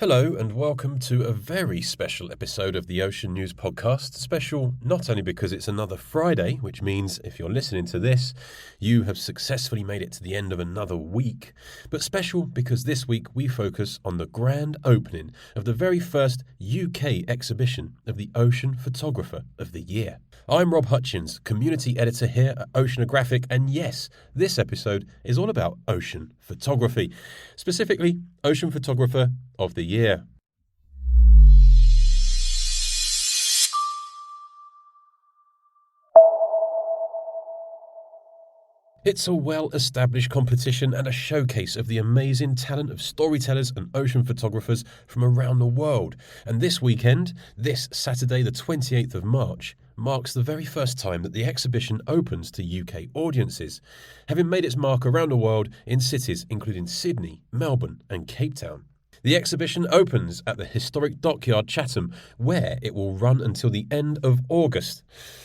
Hello and welcome to a very special episode of the Ocean News Podcast. Special not only because it's another Friday, which means if you're listening to this, you have successfully made it to the end of another week, but special because this week we focus on the grand opening of the very first UK exhibition of the Ocean Photographer of the Year. I'm Rob Hutchins, community editor here at Oceanographic, and yes, this episode is all about ocean photography, specifically Ocean Photographer of the Year. It's a well-established competition and a showcase of the amazing talent of storytellers and ocean photographers from around the world. And this weekend, this Saturday the 28th of March, marks the very first time that the exhibition opens to UK audiences, having made its mark around the world in cities including Sydney, Melbourne and Cape Town. The exhibition opens at the historic dockyard Chatham, where it will run until the end of August.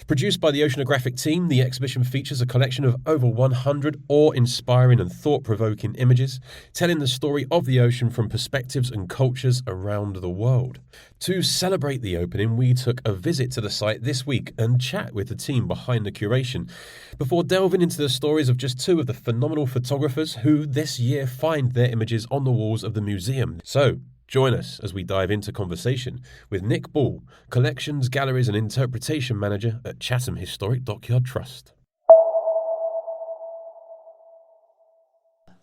Produced by the Oceanographic team, the exhibition features a collection of over 100 awe-inspiring and thought-provoking images, telling the story of the ocean from perspectives and cultures around the world. To celebrate the opening, we took a visit to the site this week and chat with the team behind the curation, before delving into the stories of just two of the phenomenal photographers who this year find their images on the walls of the museum. So, join us as we dive into conversation with Nick Ball, Collections, Galleries and Interpretation Manager at Chatham Historic Dockyard Trust.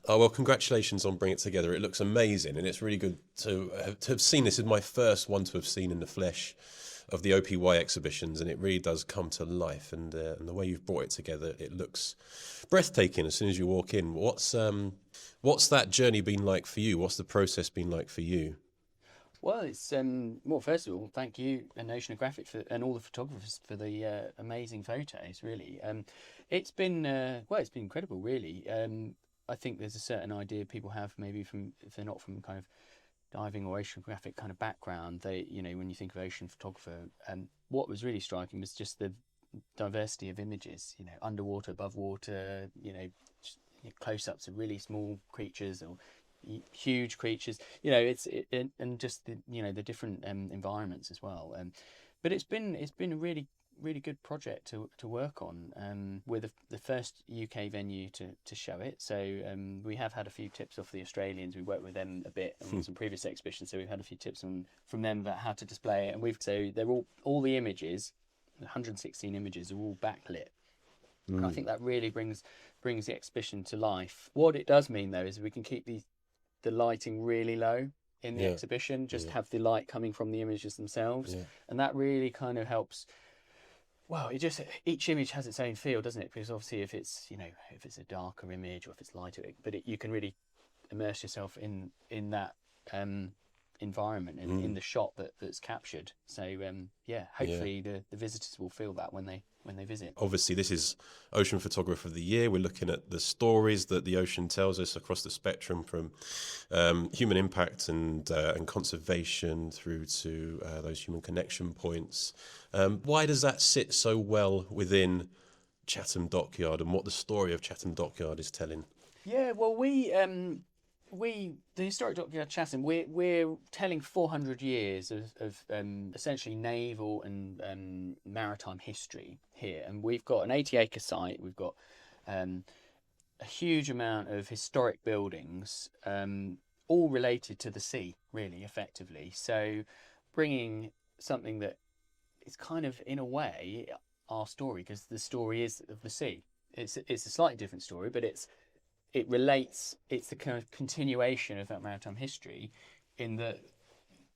Oh, well, congratulations on bringing it together. It looks amazing, and it's really good to have seen this. Is my first one to have seen in the flesh of the OPY exhibitions, and it really does come to life. And the way you've brought it together, it looks breathtaking as soon as you walk in. What's that journey been like for you? What's the process been like for you? Well, it's well. First of all, thank you and Oceanographic and all the photographers for the amazing photos. Really, it's been it's been incredible. Really, I think there's a certain idea people have maybe from if they're not from kind of diving or oceanographic kind of background. They, when you think of ocean photographer, what was really striking was just the diversity of images. Underwater, above water. Close-ups of really small creatures or huge creatures. And just the different environments as well. But it's been a really good project to work on. We're the first UK venue to show it, so we have had a few tips off the Australians. We worked with them a bit on some previous exhibitions, so we've had a few tips from them about how to display it. And so they're all the images, 116 images, are all backlit. And I think that really brings the exhibition to life. What it does mean though is we can keep the lighting really low in the exhibition, just have the light coming from the images themselves, and that really kind of helps. Well, each image has its own feel, doesn't it? Because obviously, if it's a darker image or if it's lighter, but you can really immerse yourself in that environment and in the shot that's captured. So hopefully the visitors will feel that when they visit. Obviously, this is Ocean Photographer of the Year. We're looking at the stories that the ocean tells us across the spectrum, from human impact and conservation through to those human connection points. Why does that sit so well within Chatham Dockyard and what the story of Chatham Dockyard is telling? Yeah, well, the Historic Dockyard Chatham, we're telling 400 years of essentially naval and maritime history here, and we've got an 80-acre site. We've got a huge amount of historic buildings, all related to the sea, really, effectively. So, bringing something that is kind of, in a way, our story, because the story is of the sea. It's a slightly different story, but it's the kind of continuation of that maritime history, in that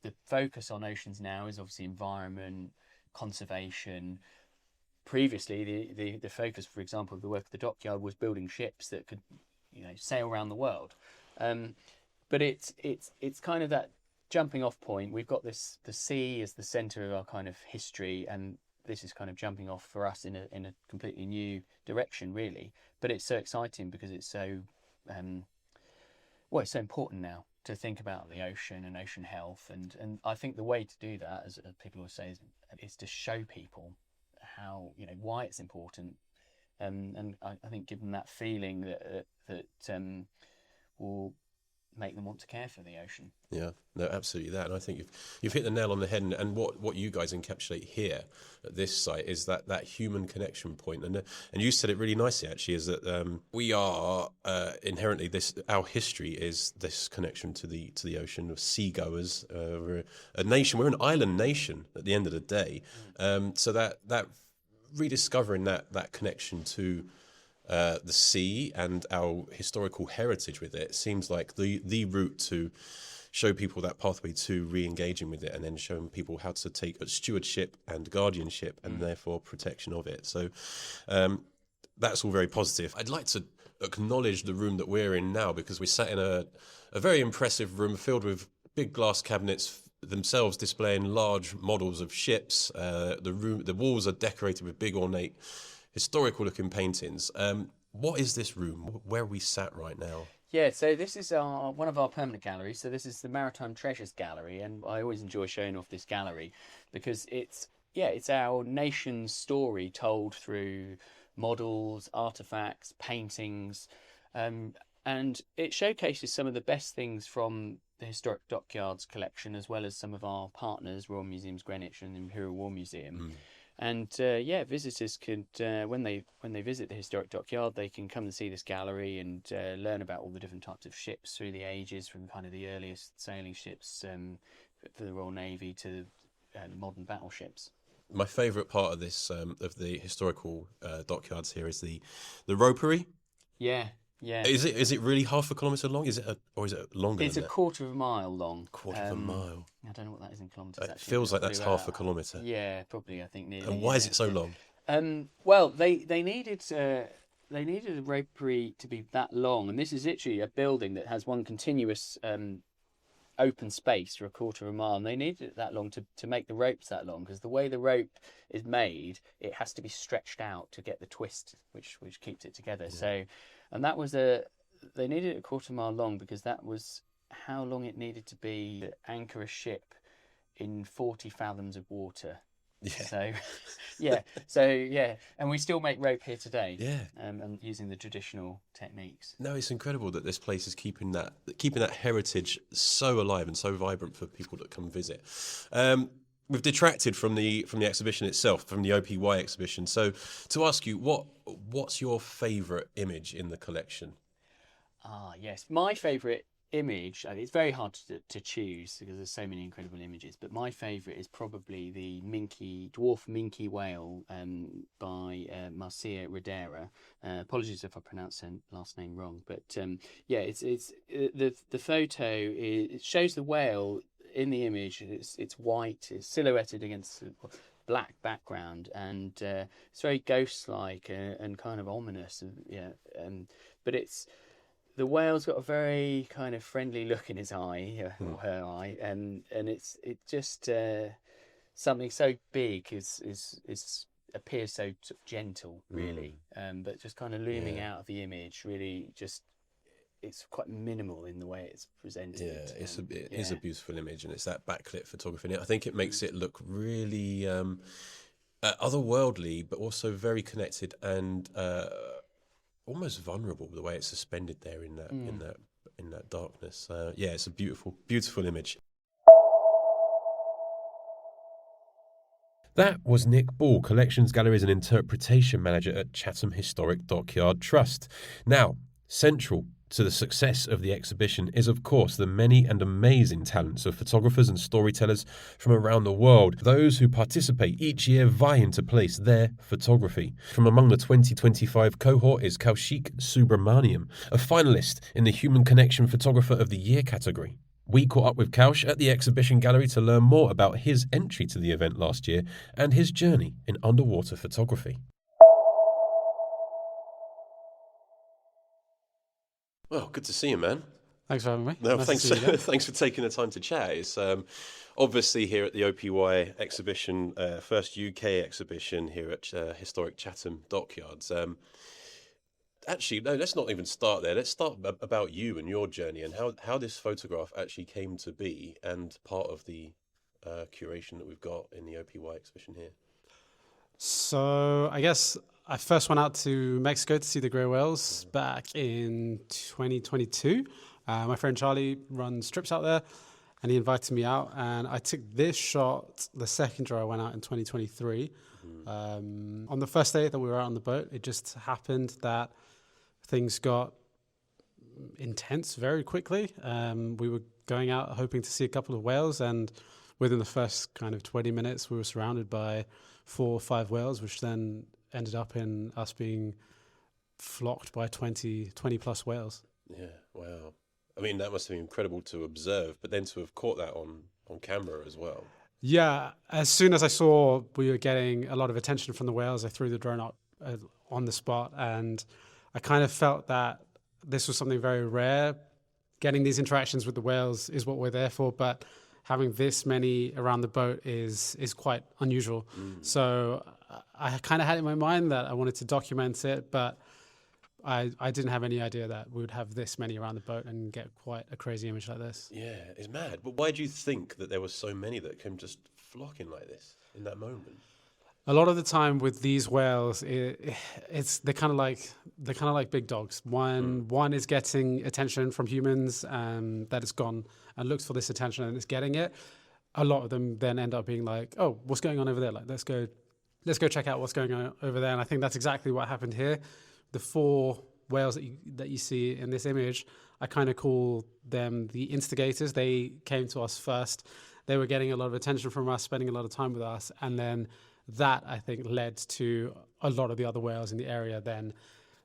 the focus on oceans now is obviously environment, conservation. Previously, the focus, for example, of the work of the dockyard was building ships that could, sail around the world. But it's kind of that jumping off point. We've got the sea as the centre of our kind of history, and this is kind of jumping off for us in a completely new direction, really. But it's so exciting because it's so it's so important now to think about the ocean and ocean health, and I think the way to do that, as people always say, is to show people how, why it's important, and I think give them that feeling that will make them want to care for the ocean. Yeah, no, absolutely that. And I think you've hit the nail on the head. And what you guys encapsulate here at this site is that human connection point. And you said it really nicely, actually, is that we are inherently our history is this connection to the ocean, of seagoers. We're a nation. We're an island nation at the end of the day. So that rediscovering that connection to the sea and our historical heritage with it seems like the route to show people that pathway to re-engaging with it, and then showing people how to take stewardship and guardianship and therefore protection of it. So that's all very positive. I'd like to acknowledge the room that we're in now, because we sat in a very impressive room filled with big glass cabinets themselves displaying large models of ships. The walls are decorated with big ornate historical looking paintings. What is this room? Where are we sat right now? Yeah, so this is one of our permanent galleries. So this is the Maritime Treasures Gallery, and I always enjoy showing off this gallery because it's our nation's story told through models, artifacts, paintings, and it showcases some of the best things from the Historic Dockyards collection, as well as some of our partners, Royal Museums Greenwich and Imperial War Museum. And visitors could, when they visit the Historic Dockyard, they can come and see this gallery and learn about all the different types of ships through the ages, from kind of the earliest sailing ships for the Royal Navy to modern battleships. My favourite part of this of the historical dockyards here is the ropery. Yeah. Is it really half a kilometre long? Or is it longer? It's than a quarter of a mile long. Quarter of a mile. I don't know what that is in kilometres. It feels like that's half a kilometre. Yeah, probably. I think nearly. And why is it so long? Well, they needed the ropery to be that long, and this is literally a building that has one continuous open space for a quarter of a mile, and they needed it that long to make the ropes that long, because the way the rope is made, it has to be stretched out to get the twist which keeps it together. Yeah. So, and that was they needed it a quarter mile long because that was how long it needed to be to anchor a ship in 40 fathoms of water. Yeah. And we still make rope here today. Yeah. And using the traditional techniques. No, it's incredible that this place is keeping that heritage so alive and so vibrant for people that come visit. We've detracted from the exhibition itself, from the OPY exhibition. So to ask you, what's your favourite image in the collection? Yes, my favourite image, it's very hard to choose because there's so many incredible images, but my favourite is probably the dwarf minke whale by Marcia Redera. Apologies if I pronounced her last name wrong, but it's the photo it shows the whale in the image. It's white, it's silhouetted against a black background, and it's very ghost-like and kind of ominous. But the whale's got a very kind of friendly look in his eye, or her eye, and it's just something so big appears so sort of gentle, really, but just kind of looming out of the image. Really, just it's quite minimal in the way it's presented. Yeah, it is a beautiful image, and it's that backlit photography. And I think it makes it look really otherworldly, but also very connected and almost vulnerable, the way it's suspended there in that darkness. It's a beautiful image. That was Nick Ball, Collections, Galleries and Interpretation Manager at Chatham Historic Dockyard Trust. Now, central to the success of the exhibition is, of course, the many and amazing talents of photographers and storytellers from around the world. Those who participate each year vying to place their photography. From among the 2025 cohort is Kaushik Subramaniam, a finalist in the Human Connection Photographer of the Year category. We caught up with Kaush at the exhibition gallery to learn more about his entry to the event last year and his journey in underwater photography. Well, good to see you, man. Thanks for having me. No, thanks for taking the time to chat. It's obviously here at the OPY exhibition, first UK exhibition here at historic Chatham Dockyards. Actually, no, let's not even start there. Let's start about you and your journey and how this photograph actually came to be and part of the curation that we've got in the OPY exhibition here. So I guess I first went out to Mexico to see the grey whales back in 2022. My friend Charlie runs trips out there, and he invited me out. And I took this shot the second year I went out in 2023. On the first day that we were out on the boat, it just happened that things got intense very quickly. We were going out hoping to see a couple of whales, and within the first kind of 20 minutes, we were surrounded by 4 or 5 whales, which then ended up in us being flocked by 20 plus whales. Yeah, wow. I mean, that must have been incredible to observe, but then to have caught that on camera as well. Yeah, as soon as I saw we were getting a lot of attention from the whales, I threw the drone up on the spot, and I kind of felt that this was something very rare. Getting these interactions with the whales is what we're there for, but having this many around the boat is quite unusual. So I kind of had it in my mind that I wanted to document it, but I didn't have any idea that we would have this many around the boat and get quite a crazy image like this. Yeah, it's mad. But why do you think that there were so many that came just flocking like this in that moment? A lot of the time with these whales, they're kind of like big dogs. One is getting attention from humans, that it's gone and looks for this attention and it's getting it. A lot of them then end up being like, "Oh, what's going on over there? Like, let's go check out what's going on over there." And I think that's exactly what happened here. The 4 whales that you see in this image, I kind of call them the instigators. They came to us first. They were getting a lot of attention from us, spending a lot of time with us, and then that, I think, led to a lot of the other whales in the area then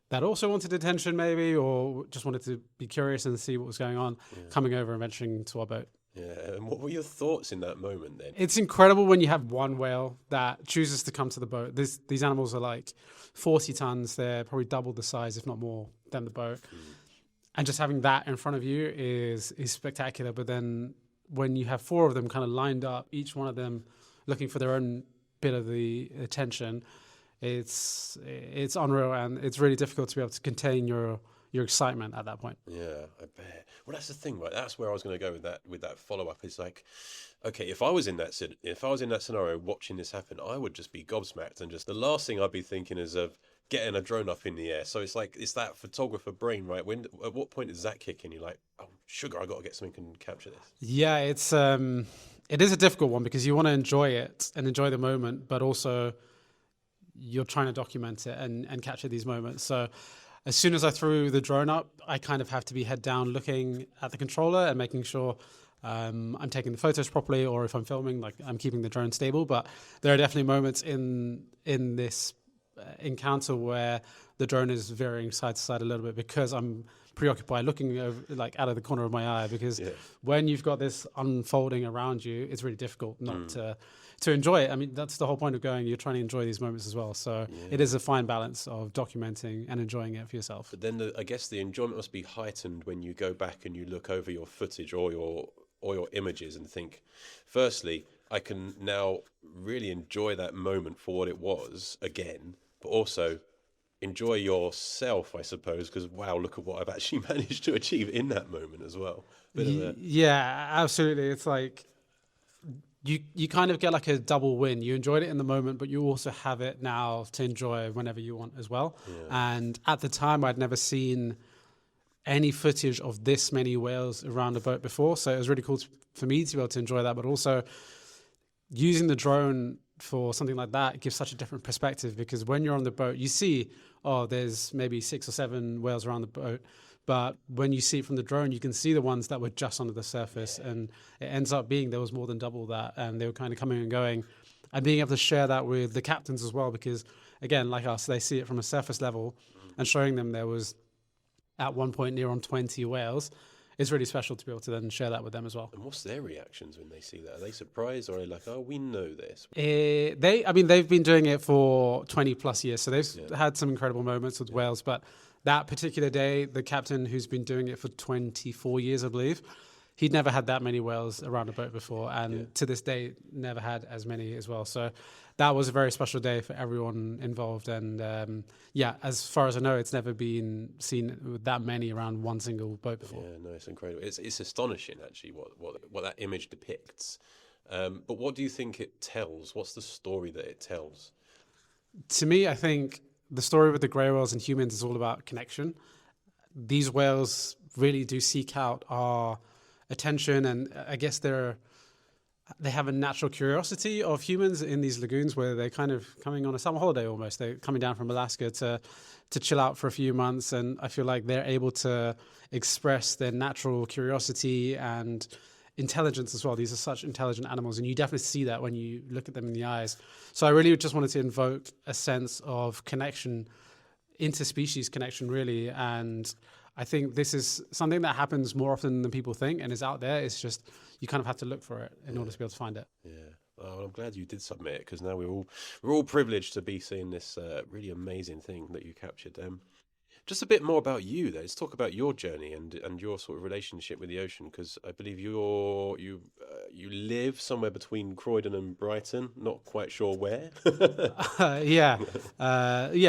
that also wanted attention maybe, or just wanted to be curious and see what was going on, coming over and venturing to our boat. Yeah, and what were your thoughts in that moment then? It's incredible when you have one whale that chooses to come to the boat. These animals are like 40 tons. They're probably double the size, if not more, than the boat. And just having that in front of you is spectacular. But then when you have 4 of them kind of lined up, each one of them looking for their own bit of the attention, it's unreal, and it's really difficult to be able to contain your excitement at that point. Yeah, I bet. Well, that's the thing, right? That's where I was going to go with that follow up. It's like, okay, if I was in that scenario watching this happen, I would just be gobsmacked, and just the last thing I'd be thinking is of getting a drone up in the air. So it's like, it's that photographer brain, right? At what point does that kick in? You're like, oh, sugar, I got to get something and capture this. Yeah, it is a difficult one because you want to enjoy it and enjoy the moment, but also you're trying to document it and capture these moments. So as soon as I threw the drone up, I kind of have to be head down looking at the controller and making sure I'm taking the photos properly, or if I'm filming, like I'm keeping the drone stable. But there are definitely moments in this encounter where the drone is veering side to side a little bit because I'm preoccupied looking over, like out of the corner of my eye, because when you've got this unfolding around you, it's really difficult not to enjoy it. I mean, that's the whole point of going. You're trying to enjoy these moments as well. So it is a fine balance of documenting and enjoying it for yourself. But then I guess the enjoyment must be heightened when you go back and you look over your footage or your images and think, firstly, I can now really enjoy that moment for what it was again, but also enjoy yourself, I suppose, because wow, look at what I've actually managed to achieve in that moment as well. Yeah, absolutely. It's like you kind of get like a double win. You enjoyed it in the moment, but you also have it now to enjoy whenever you want as well. And at the time, I'd never seen any footage of this many whales around a boat before, so it was really cool for me to be able to enjoy that. But also using the drone for something like that gives such a different perspective, because when you're on the boat, you see, there's maybe 6 or 7 whales around the boat. But when you see it from the drone, you can see the ones that were just under the surface. And it ends up being there was more than double that. And they were kind of coming and going. And being able to share that with the captains as well, because, again, like us, they see it from a surface level. And showing them there was, at one point, near on 20 whales, it's really special to be able to then share that with them as well. And what's their reactions when they see that? Are they surprised, or are they like, oh, we know this? They've been doing it for 20 plus years, so they've had some incredible moments with whales. But that particular day, the captain, who's been doing it for 24 years, I believe, he'd never had that many whales around a boat before, and to this day, never had as many as well. So that was a very special day for everyone involved. And as far as I know, it's never been seen with that many around one single boat before. Yeah, no, it's incredible. It's astonishing, actually, what that image depicts. But what do you think it tells? What's the story that it tells? To me, I think the story with the grey whales and humans is all about connection. These whales really do seek out our attention, and I guess they have a natural curiosity of humans in these lagoons where they're kind of coming on a summer holiday almost. They're coming down from Alaska to chill out for a few months, and I feel like they're able to express their natural curiosity and intelligence as well. These are such intelligent animals, and you definitely see that when you look at them in the eyes. So I really just wanted to invoke a sense of connection, interspecies connection, really. And I think this is something that happens more often than people think and is out there. It's just you kind of have to look for it in order to be able to find it. Yeah. Oh, well, I'm glad you did submit it, because now we're all privileged to be seeing this really amazing thing that you captured. Just a bit more about you, though. Let's talk about your journey and your sort of relationship with the ocean, because I believe you live somewhere between Croydon and Brighton. Not quite sure where. Yeah.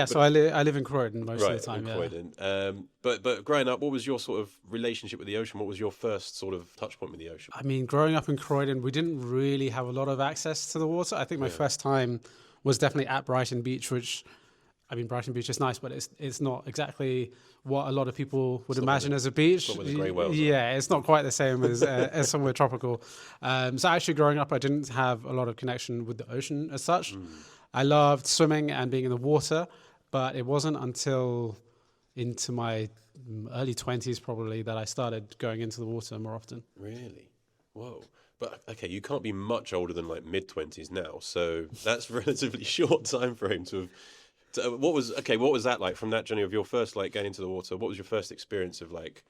So I live in Croydon most of the time. In Croydon. But growing up, what was your sort of relationship with the ocean? What was your first sort of touch point with the ocean? I mean, growing up in Croydon, we didn't really have a lot of access to the water. I think my first time was definitely at Brighton Beach, which, I mean, Brighton Beach is nice, but it's not exactly what a lot of people would imagine as a beach. It's not with the grey whales. Yeah, it's not quite the same as somewhere tropical. So actually, growing up, I didn't have a lot of connection with the ocean as such. I loved swimming and being in the water, but it wasn't until into my early 20s probably that I started going into the water more often. Really? Whoa. But okay, you can't be much older than like mid-20s now, so that's relatively short time frame to have. What was that like from that journey of your first like getting into the water? What was your first experience of like,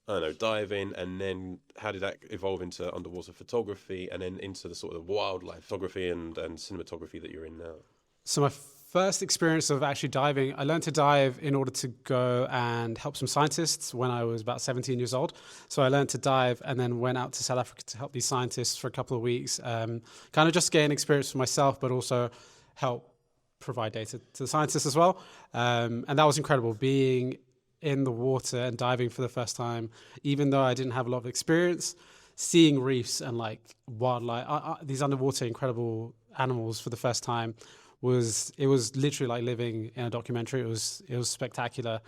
I don't know, diving, and then how did that evolve into underwater photography, and then into the sort of wildlife photography and cinematography that you're in now? So my first experience of actually diving, I learned to dive in order to go and help some scientists when I was about 17 years old. So I learned to dive and then went out to South Africa to help these scientists for a couple of weeks, kind of just gain experience for myself, but also help provide data to the scientists as well. And that was incredible, being in the water and diving for the first time, even though I didn't have a lot of experience, seeing reefs and like wildlife, these underwater incredible animals for the first time. It was literally like living in a documentary. It was spectacular.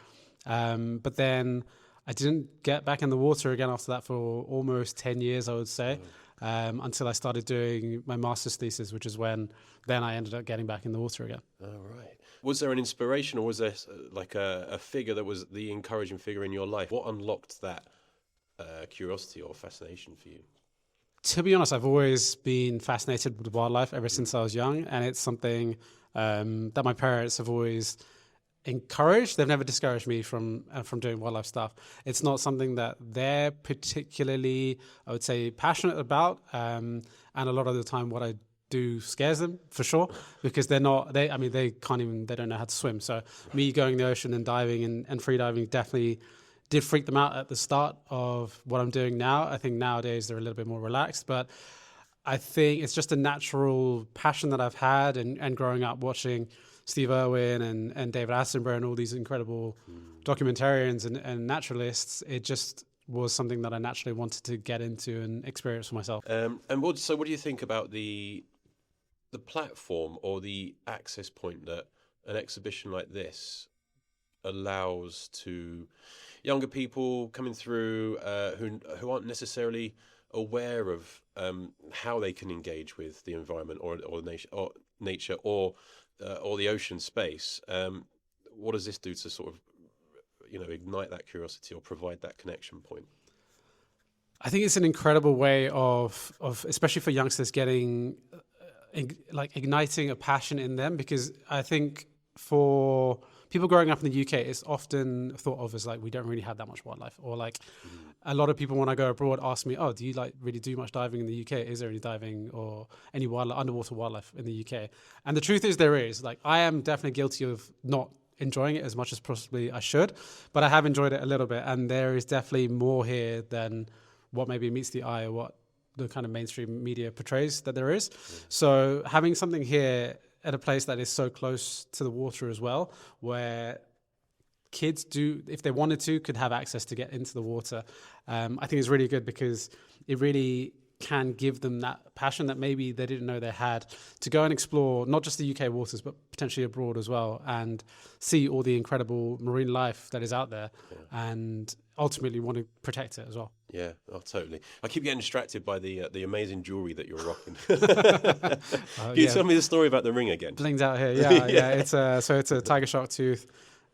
But then I didn't get back in the water again after that for almost 10 years, I would say, until I started doing my master's thesis, which is when then I ended up getting back in the water again. Oh, right. Was there an inspiration, or was there like a figure that was the encouraging figure in your life? What unlocked that curiosity or fascination for you? To be honest, I've always been fascinated with wildlife ever since I was young, and it's something that my parents have always encouraged. They've never discouraged me from doing wildlife stuff. It's not something that they're particularly, I would say, passionate about, and a lot of the time, what I do scares them for sure, because they don't know how to swim. So me going in the ocean and diving and free diving definitely did freak them out at the start of what I'm doing now. I think nowadays they're a little bit more relaxed, but I think it's just a natural passion that I've had, and growing up watching Steve Irwin and David Attenborough and all these incredible documentarians and naturalists, it just was something that I naturally wanted to get into and experience for myself. What do you think about the platform or the access point that an exhibition like this allows to younger people coming through who aren't necessarily aware of how they can engage with the environment or nature or the ocean space? What does this do to sort of ignite that curiosity or provide that connection point? I think it's an incredible way of especially for youngsters getting igniting a passion in them, because I think for people growing up in the UK, it's often thought of as like we don't really have that much wildlife, or like a lot of people when I go abroad ask me, "Oh, do you like really do much diving in the UK? Is there any diving or any underwater wildlife in the UK?" And the truth is there is. Like, I am definitely guilty of not enjoying it as much as possibly I should, but I have enjoyed it a little bit, and there is definitely more here than what maybe meets the eye or what the kind of mainstream media portrays that there is. So having something here at a place that is so close to the water as well, where kids if they wanted to, could have access to get into the water, I think is really good, because it really can give them that passion that maybe they didn't know they had to go and explore not just the UK waters, but potentially abroad as well, and see all the incredible marine life that is out there, and ultimately want to protect it as well. Yeah, oh, totally. I keep getting distracted by the amazing jewellery that you're rocking. Can you tell me the story about the ring again? Blinged out here, yeah. It's a tiger shark tooth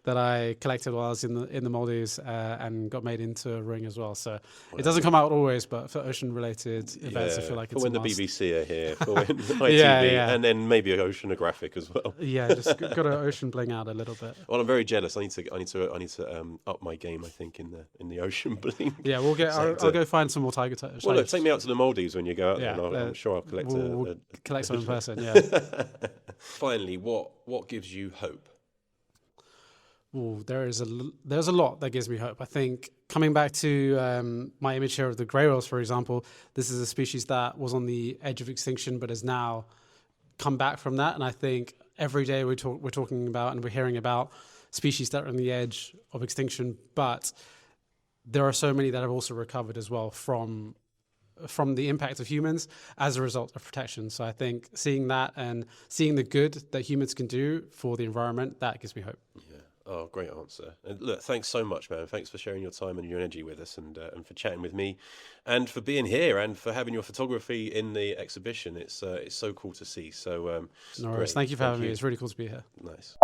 that I collected while I was in the Maldives, and got made into a ring as well. So it doesn't come out always, but for ocean-related events, I feel like it's for when a the must. BBC are here, for when ITV, and then maybe an oceanographic as well. Yeah, just got to ocean bling out a little bit. Well, I'm very jealous. I need to up my game, I think, in the ocean bling. Yeah, I'll go find some more tiger tigers. Well, look, take me out to the Maldives when you go out there, and I'm sure I'll collect we'll collect some in person. Yeah. Finally, what gives you hope? Ooh, there's a lot that gives me hope. I think coming back to my image here of the grey whales, for example, this is a species that was on the edge of extinction, but has now come back from that. And I think every day we're talking about and we're hearing about species that are on the edge of extinction, but there are so many that have also recovered as well from the impact of humans as a result of protection. So I think seeing that and seeing the good that humans can do for the environment, that gives me hope. Yeah. Oh, great answer. And look, thanks so much, man. Thanks for sharing your time and your energy with us, and for chatting with me, and for being here, and for having your photography in the exhibition. It's so cool to see. So no worries. Thank you for having me. It's really cool to be here. Nice.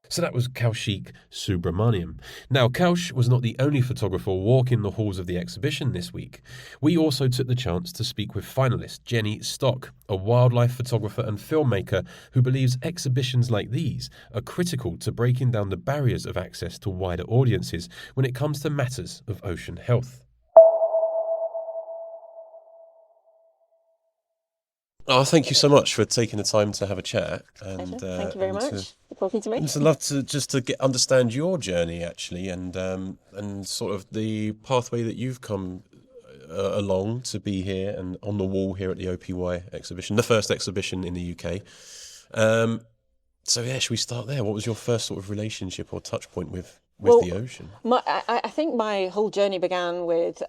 So that was Kaushik Subramaniam. Now, Kaush was not the only photographer walking the halls of the exhibition this week. We also took the chance to speak with finalist Jenny Stock, a wildlife photographer and filmmaker who believes exhibitions like these are critical to breaking down the barriers of access to wider audiences when it comes to matters of ocean health. Oh, thank you so much for taking the time to have a chat. And thank you very much for talking to me. I'd love to understand your journey, actually, and sort of the pathway that you've come along to be here and on the wall here at the OPY exhibition, the first exhibition in the UK. So yeah, should we start there? What was your first sort of relationship or touch point with the ocean? I think my whole journey began with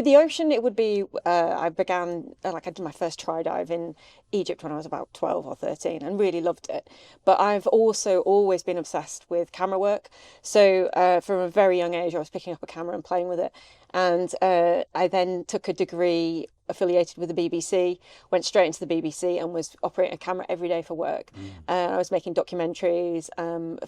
the ocean. It would be, I did my first try dive in Egypt when I was about 12 or 13 and really loved it. But I've also always been obsessed with camera work. So from a very young age, I was picking up a camera and playing with it. And I then took a degree affiliated with the BBC, went straight into the BBC and was operating a camera every day for work. I was making documentaries,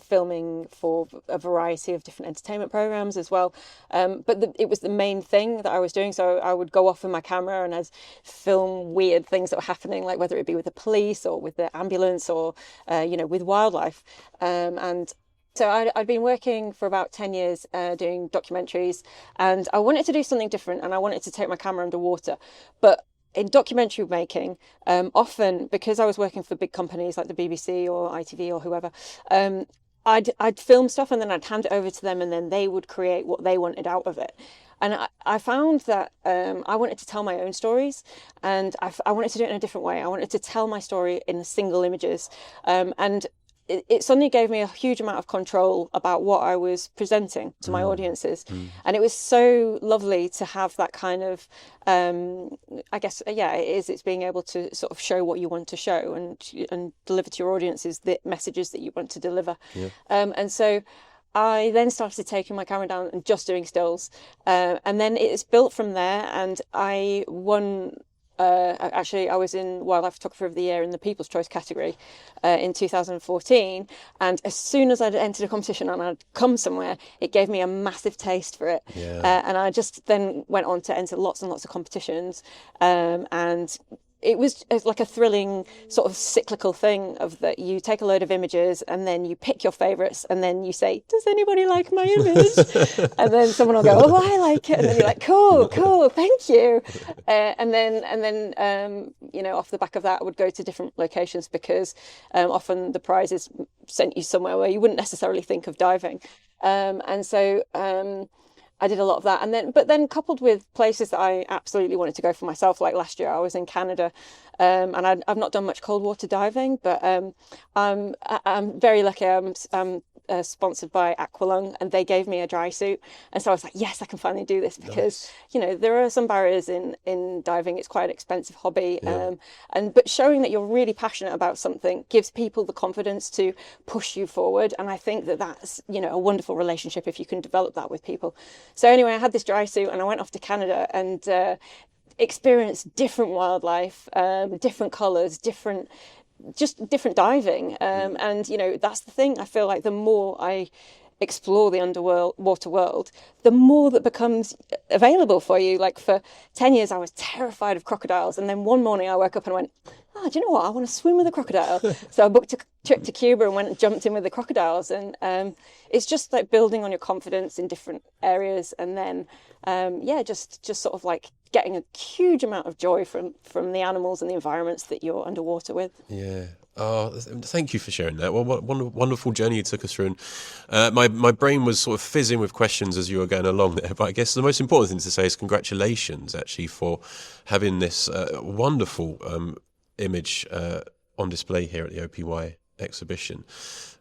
filming for a variety of different entertainment programs as well. But it was the main thing that I was doing. So I would go off with my camera and I'd film weird things that were happening, like whether it be with the police or with the ambulance or, with wildlife. So I'd been working for about 10 years doing documentaries, and I wanted to do something different, and I wanted to take my camera underwater. But in documentary making, often because I was working for big companies like the BBC or ITV or whoever, I'd film stuff and then I'd hand it over to them, and then they would create what they wanted out of it. And I found that I wanted to tell my own stories, and I wanted to do it in a different way. I wanted to tell my story in single images, and it suddenly gave me a huge amount of control about what I was presenting to my audiences. And it was so lovely to have that kind of, it's being able to sort of show what you want to show and deliver to your audiences the messages that you want to deliver. Yeah. And so I then started taking my camera down and just doing stills. And then it's built from there, and I won. Actually, I was in Wildlife Photographer of the Year in the People's Choice category in 2014, and as soon as I'd entered a competition and I'd come somewhere, it gave me a massive taste for it. Yeah. And I just then went on to enter lots and lots of competitions, and it was like a thrilling sort of cyclical thing of that you take a load of images and then you pick your favourites and then you say, does anybody like my image? And then someone will go, oh, I like it. And then you're like, cool, thank you. And then off the back of that, I would go to different locations because often the prizes sent you somewhere where you wouldn't necessarily think of diving. And so I did a lot of that, and then coupled with places that I absolutely wanted to go for myself. Like last year, I was in Canada, and I've not done much cold water diving, but I'm very lucky. I'm sponsored by Aqualung, and they gave me a dry suit, and so I was like, yes, I can finally do this, because there are some barriers in diving. It's quite an expensive hobby, but showing that you're really passionate about something gives people the confidence to push you forward, and I think that that's a wonderful relationship if you can develop that with people. So anyway, I had this dry suit and I went off to Canada and experienced different wildlife, different colours, different diving, and that's the thing. I feel like the more I explore the underwater world, the more that becomes available for you. Like for 10 years I was terrified of crocodiles, and then one morning I woke up and went, oh, do you know what, I want to swim with a crocodile. So I booked a trip to Cuba and went and jumped in with the crocodiles, and it's just like building on your confidence in different areas, and then just sort of like getting a huge amount of joy from the animals and the environments that you're underwater with. Yeah. Oh, thank you for sharing that. Well, what a wonderful journey you took us through. And my brain was sort of fizzing with questions as you were going along there. But I guess the most important thing to say is congratulations, actually, for having this wonderful image on display here at the OPY exhibition.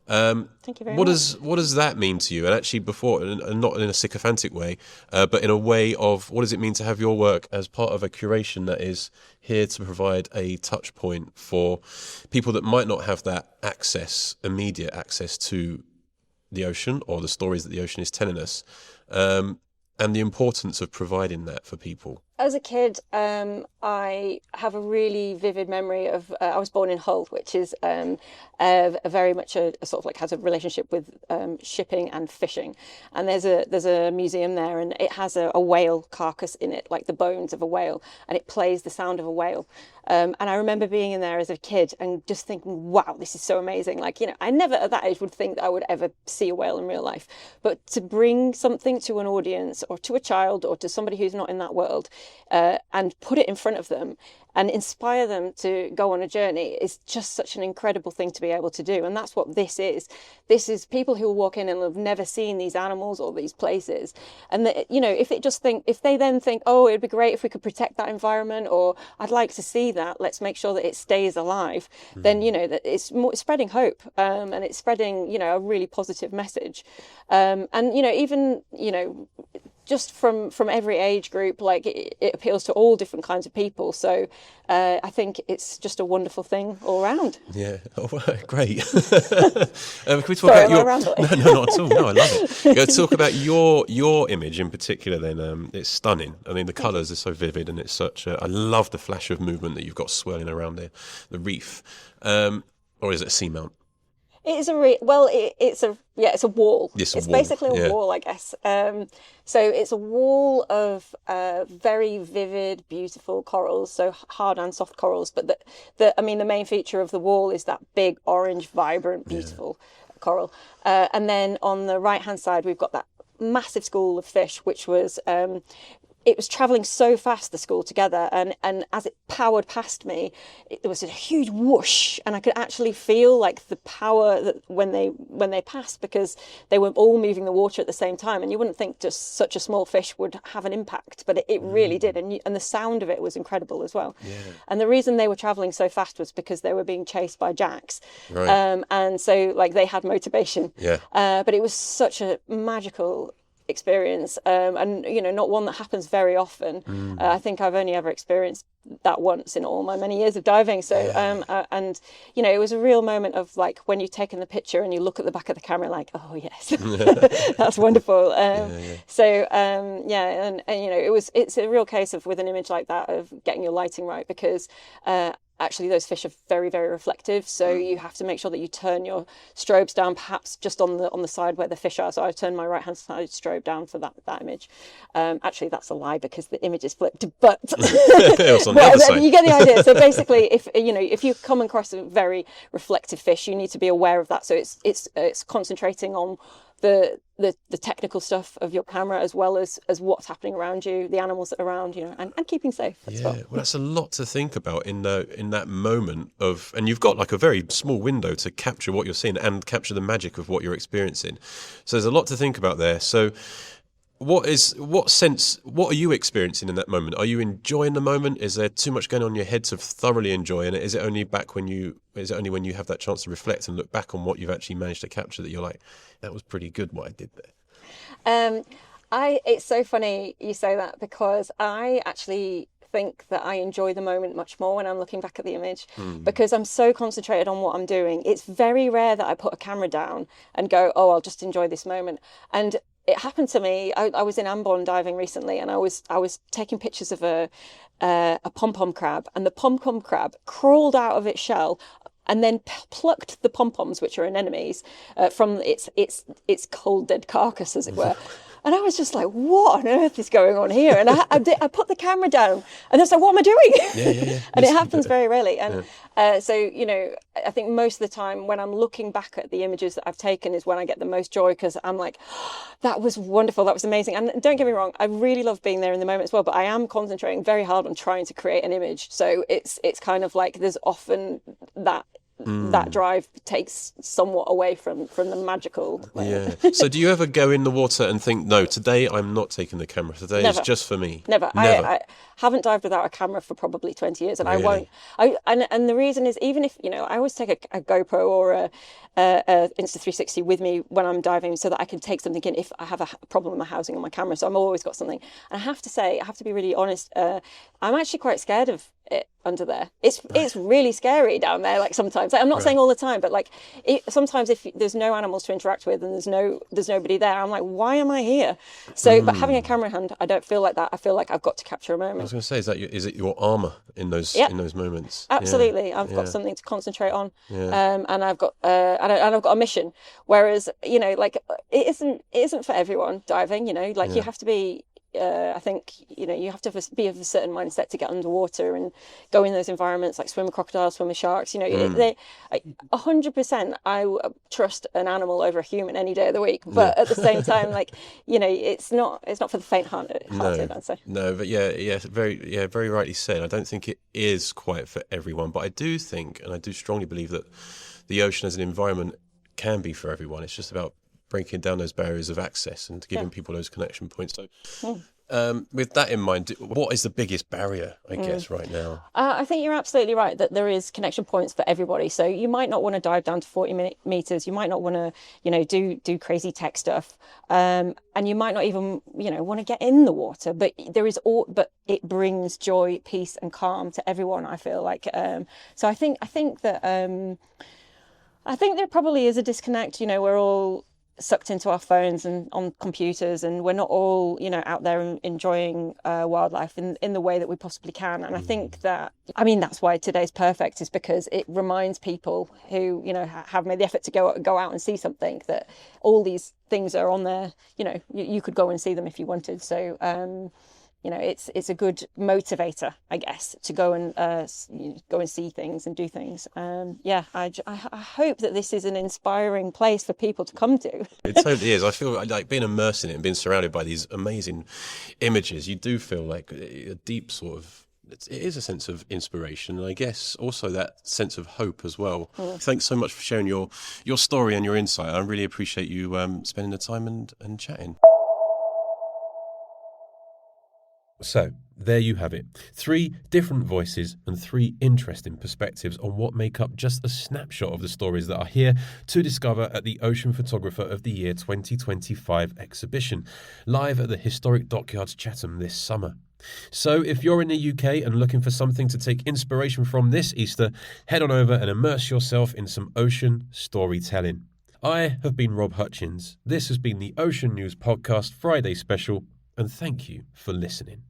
Thank you very much. What does that mean to you? And actually, before, and not in a sycophantic way, but in a way of what does it mean to have your work as part of a curation that is here to provide a touch point for people that might not have that immediate access to the ocean or the stories that the ocean is telling us, and the importance of providing that for people? As a kid, I have a really vivid memory of, I was born in Hull, which is a very much a sort of like has a relationship with shipping and fishing. And there's a museum there, and it has a whale carcass in it, like the bones of a whale, and it plays the sound of a whale. And I remember being in there as a kid and just thinking, wow, this is so amazing. Like, I never at that age would think that I would ever see a whale in real life. But to bring something to an audience or to a child or to somebody who's not in that world, and put it in front of them and inspire them to go on a journey is just such an incredible thing to be able to do. And that's what this is. This is people who will walk in and have never seen these animals or these places. And if they then think, oh, it'd be great if we could protect that environment, or I'd like to see that, let's make sure that it stays alive, then, that it's spreading hope, and it's spreading, a really positive message. Just from every age group, like it appeals to all different kinds of people. So I think it's just a wonderful thing all around. Yeah, great. Can we talk Sorry, about am I rambling? No, not at all. No, I love it. Talk about your image in particular. Then it's stunning. I mean, the colours are so vivid, and it's such. I love the flash of movement that you've got swirling around the reef. Or is it a seamount? It is it's a wall. It's basically a wall, I guess. So it's a wall of very vivid, beautiful corals, so hard and soft corals. But the main feature of the wall is that big, orange, vibrant, beautiful coral. And then on the right-hand side, we've got that massive school of fish, which was... it was travelling so fast, the school together, and as it powered past me, there was a huge whoosh, and I could actually feel like the power that when they passed, because they were all moving the water at the same time, and you wouldn't think just such a small fish would have an impact, but it really did, and the sound of it was incredible as well. Yeah. And the reason they were travelling so fast was because they were being chased by jacks, right. And so like they had motivation. Yeah. But it was such a magical experience, and not one that happens very often. I think I've only ever experienced that once in all my many years of diving, so and it was a real moment of like when you've taken the picture and you look at the back of the camera like, oh yes, that's wonderful. So it's a real case of, with an image like that, of getting your lighting right, because actually those fish are very, very reflective, so you have to make sure that you turn your strobes down, perhaps just on the side where the fish are. So I turned my right hand side strobe down for that image. Actually that's a lie, because the image is flipped, but it was on the other side. You get the idea. So basically, if you come across a very reflective fish, you need to be aware of that. So it's concentrating on the technical stuff of your camera, as well as what's happening around you, the animals that are around, and keeping safe as well. Well, that's a lot to think about in that moment of, and you've got like a very small window to capture what you're seeing and capture the magic of what you're experiencing. So there's a lot to think about there. So what are you experiencing in that moment? Are you enjoying the moment? Is there too much going on in your head to thoroughly enjoy it? Is it only when you have that chance to reflect and look back on what you've actually managed to capture that you're like, that was pretty good what I did there? It's so funny you say that, because I actually think that I enjoy the moment much more when I'm looking back at the image, because I'm so concentrated on what I'm doing. It's very rare that I put a camera down and go, oh, I'll just enjoy this moment. And it happened to me. I was in Ambon diving recently, and I was taking pictures of a pom-pom crab, and the pom-pom crab crawled out of its shell and then plucked the pom-poms, which are anemones, from its cold dead carcass, as it were. And I was just like, what on earth is going on here? And I put the camera down, and I was like, what am I doing? Yeah. And it happens very rarely. And so, you know, I think most of the time when I'm looking back at the images that I've taken is when I get the most joy, because I'm like, oh, that was wonderful, that was amazing. And don't get me wrong, I really love being there in the moment as well, but I am concentrating very hard on trying to create an image. So it's kind of like there's often that drive takes somewhat away from the magical. Yeah. So do you ever go in the water and think, no, today I'm not taking the camera. Today Never. is just for me? Never. I haven't dived without a camera for probably 20 years, and Really? I won't. And the reason is, even if, you know, I always take a GoPro or a Insta360 with me when I'm diving, so that I can take something in if I have a problem with my housing on my camera. So I'm always got something. And I have to say, I have to be really honest, I'm actually quite scared of it under there. It's really scary down there, like sometimes. Like, I'm not saying all the time, but like sometimes if there's no animals to interact with and there's nobody there, I'm like, why am I here? So but having a camera in hand, I don't feel like that. I feel like I've got to capture a I moment. was going to say, is it your armour in those moments? Absolutely. Yeah. I've got something to concentrate on. Yeah. And I've got I've got a mission. Whereas, you know, like it isn't for everyone, diving, you know, like you have to be I think, you know, you have to be of a certain mindset to get underwater and go in those environments, like swim with crocodiles, swim with sharks. You know, they 100%. I trust an animal over a human any day of the week. But at the same time, like, you know, it's not for the faint-hearted. I'd say. No, but very rightly said. I don't think it is quite for everyone, but I do think, and I do strongly believe, that the ocean as an environment can be for everyone. It's just about breaking down those barriers of access and giving people those connection points. So with that in mind, what is the biggest barrier, I guess, right now? I think you're absolutely right that there is connection points for everybody. So you might not want to dive down to 40 meters. You might not want to, you know, do crazy tech stuff. And you might not even, you know, want to get in the water. But but it brings joy, peace, and calm to everyone, I feel like. So I think that there probably is a disconnect. You know, we're all sucked into our phones and on computers, and we're not all, you know, out there enjoying wildlife in the way that we possibly can. And I think that, I mean, that's why today's perfect, is because it reminds people who, you know, have made the effort to go out and see something, that all these things are on there. You know, you could go and see them if you wanted. So you know, it's a good motivator, I guess, to go and see things and do things. I hope that this is an inspiring place for people to come to. It totally is. I feel like being immersed in it and being surrounded by these amazing images, you do feel like a deep sort of, it is a sense of inspiration, and I guess also that sense of hope as well. Thanks so much for sharing your story and your insight. I really appreciate you spending the time and chatting. So, there you have it. 3 different voices and 3 interesting perspectives on what make up just a snapshot of the stories that are here to discover at the Ocean Photographer of the Year 2025 exhibition, live at the Historic Dockyards Chatham this summer. So if you're in the UK and looking for something to take inspiration from this Easter, head on over and immerse yourself in some ocean storytelling. I have been Rob Hutchins. This has been the Ocean News Podcast Friday special, and thank you for listening.